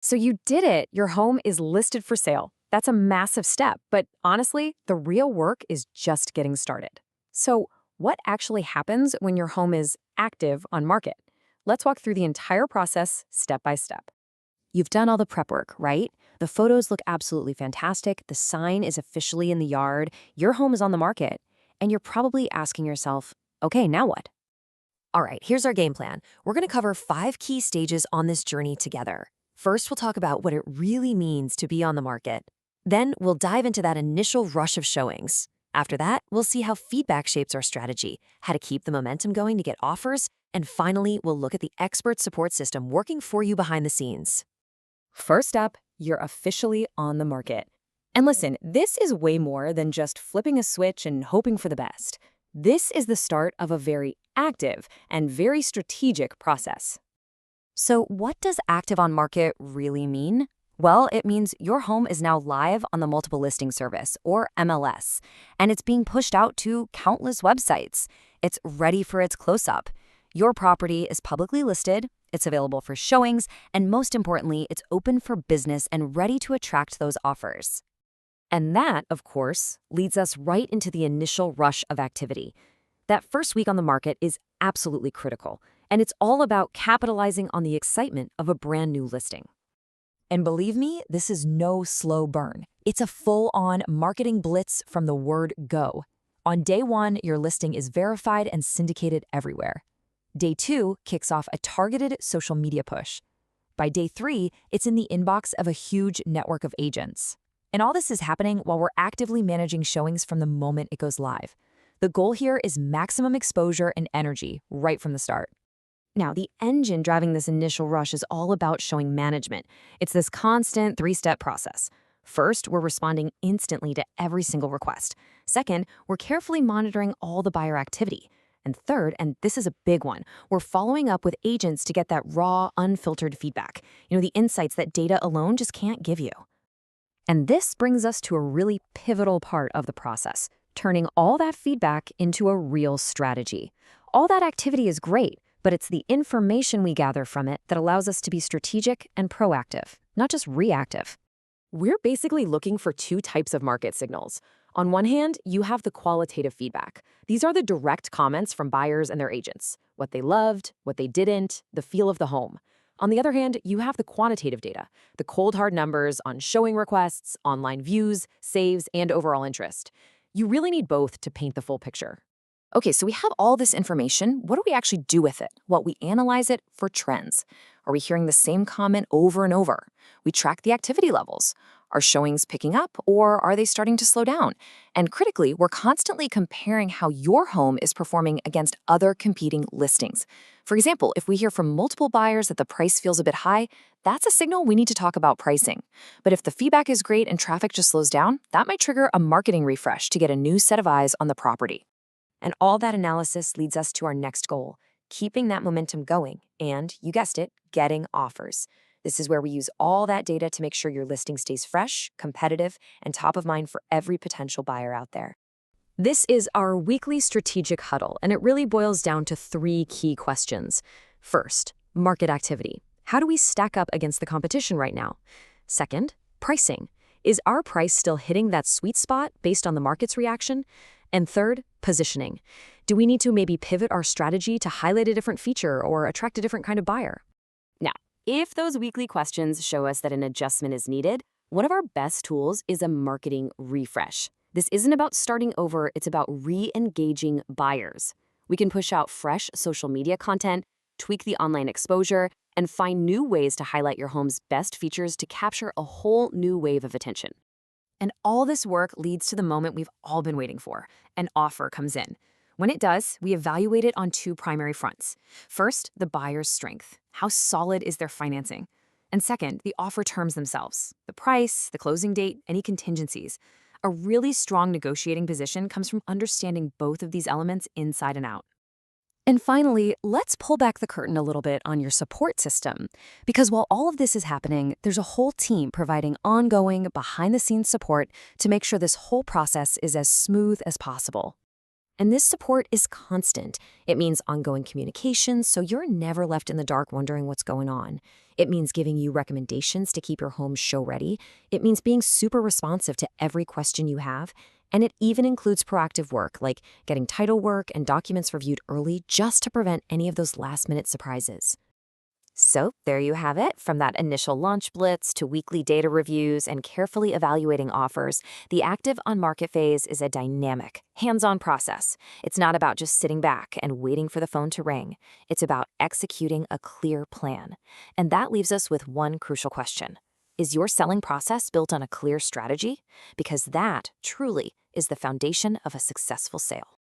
So you did it. Your home is listed for sale. That's a massive step, but honestly, the real work is just getting started. So, what actually happens when your home is active on market? Let's walk through the entire process step by step. You've done all the prep work, right? The photos look absolutely fantastic. The sign is officially in the yard. Your home is on the market. And you're probably asking yourself, okay, now what? All right, here's our game plan. We're going to cover 5 key stages on this journey together. First, we'll talk about what it really means to be on the market. Then, we'll dive into that initial rush of showings. After that, we'll see how feedback shapes our strategy, how to keep the momentum going to get offers, and finally, we'll look at the expert support system working for you behind the scenes. First up, you're officially on the market. And listen, this is way more than just flipping a switch and hoping for the best. This is the start of a very active and very strategic process. So, what does active on market really mean? Well, it means your home is now live on the multiple listing service, or MLS, and it's being pushed out to countless websites. It's ready for its close up. Your property is publicly listed, it's available for showings, and most importantly, it's open for business and ready to attract those offers. And that, of course, leads us right into the initial rush of activity. That first week on the market is absolutely critical, and it's all about capitalizing on the excitement of a brand new listing. And believe me, this is no slow burn. It's a full-on marketing blitz from the word go. On day 1, your listing is verified and syndicated everywhere. Day 2 kicks off a targeted social media push. By day 3, it's in the inbox of a huge network of agents. And all this is happening while we're actively managing showings from the moment it goes live. The goal here is maximum exposure and energy right from the start. Now, the engine driving this initial rush is all about showing management. It's this constant 3-step process. First, we're responding instantly to every single request. Second, we're carefully monitoring all the buyer activity. And third, and this is a big one, we're following up with agents to get that raw, unfiltered feedback. The insights that data alone just can't give you. And this brings us to a really pivotal part of the process, turning all that feedback into a real strategy. All that activity is great, but it's the information we gather from it that allows us to be strategic and proactive, not just reactive. We're basically looking for 2 types of market signals. On one hand, you have the qualitative feedback. These are the direct comments from buyers and their agents, what they loved, what they didn't, the feel of the home. On the other hand, you have the quantitative data, the cold hard numbers on showing requests, online views, saves, and overall interest. You really need both to paint the full picture. Okay, so we have all this information. What do we actually do with it? Well, we analyze it for trends. Are we hearing the same comment over and over? We track the activity levels. Are showings picking up, or are they starting to slow down? And critically, we're constantly comparing how your home is performing against other competing listings. For example, if we hear from multiple buyers that the price feels a bit high, that's a signal we need to talk about pricing. But if the feedback is great and traffic just slows down, that might trigger a marketing refresh to get a new set of eyes on the property. And all that analysis leads us to our next goal, keeping that momentum going and, you guessed it, getting offers. This is where we use all that data to make sure your listing stays fresh, competitive, and top of mind for every potential buyer out there. This is our weekly strategic huddle, and it really boils down to 3 key questions. First, market activity. How do we stack up against the competition right now? Second, pricing. Is our price still hitting that sweet spot based on the market's reaction? And third, positioning. Do we need to maybe pivot our strategy to highlight a different feature or attract a different kind of buyer? Now, if those weekly questions show us that an adjustment is needed, one of our best tools is a marketing refresh. This isn't about starting over, it's about re-engaging buyers. We can push out fresh social media content, tweak the online exposure, and find new ways to highlight your home's best features to capture a whole new wave of attention. And all this work leads to the moment we've all been waiting for. An offer comes in. When it does, we evaluate it on 2 primary fronts. First, the buyer's strength. How solid is their financing? And second, the offer terms themselves. The price, the closing date, any contingencies. A really strong negotiating position comes from understanding both of these elements inside and out. And finally, let's pull back the curtain a little bit on your support system. Because while all of this is happening, there's a whole team providing ongoing, behind-the-scenes support to make sure this whole process is as smooth as possible. And this support is constant. It means ongoing communications, so you're never left in the dark wondering what's going on. It means giving you recommendations to keep your home show ready. It means being super responsive to every question you have. And it even includes proactive work, like getting title work and documents reviewed early just to prevent any of those last-minute surprises. So there you have it. From that initial launch blitz to weekly data reviews and carefully evaluating offers, the active on-market phase is a dynamic, hands-on process. It's not about just sitting back and waiting for the phone to ring. It's about executing a clear plan. And that leaves us with one crucial question. Is your selling process built on a clear strategy? Because that, truly, is the foundation of a successful sale.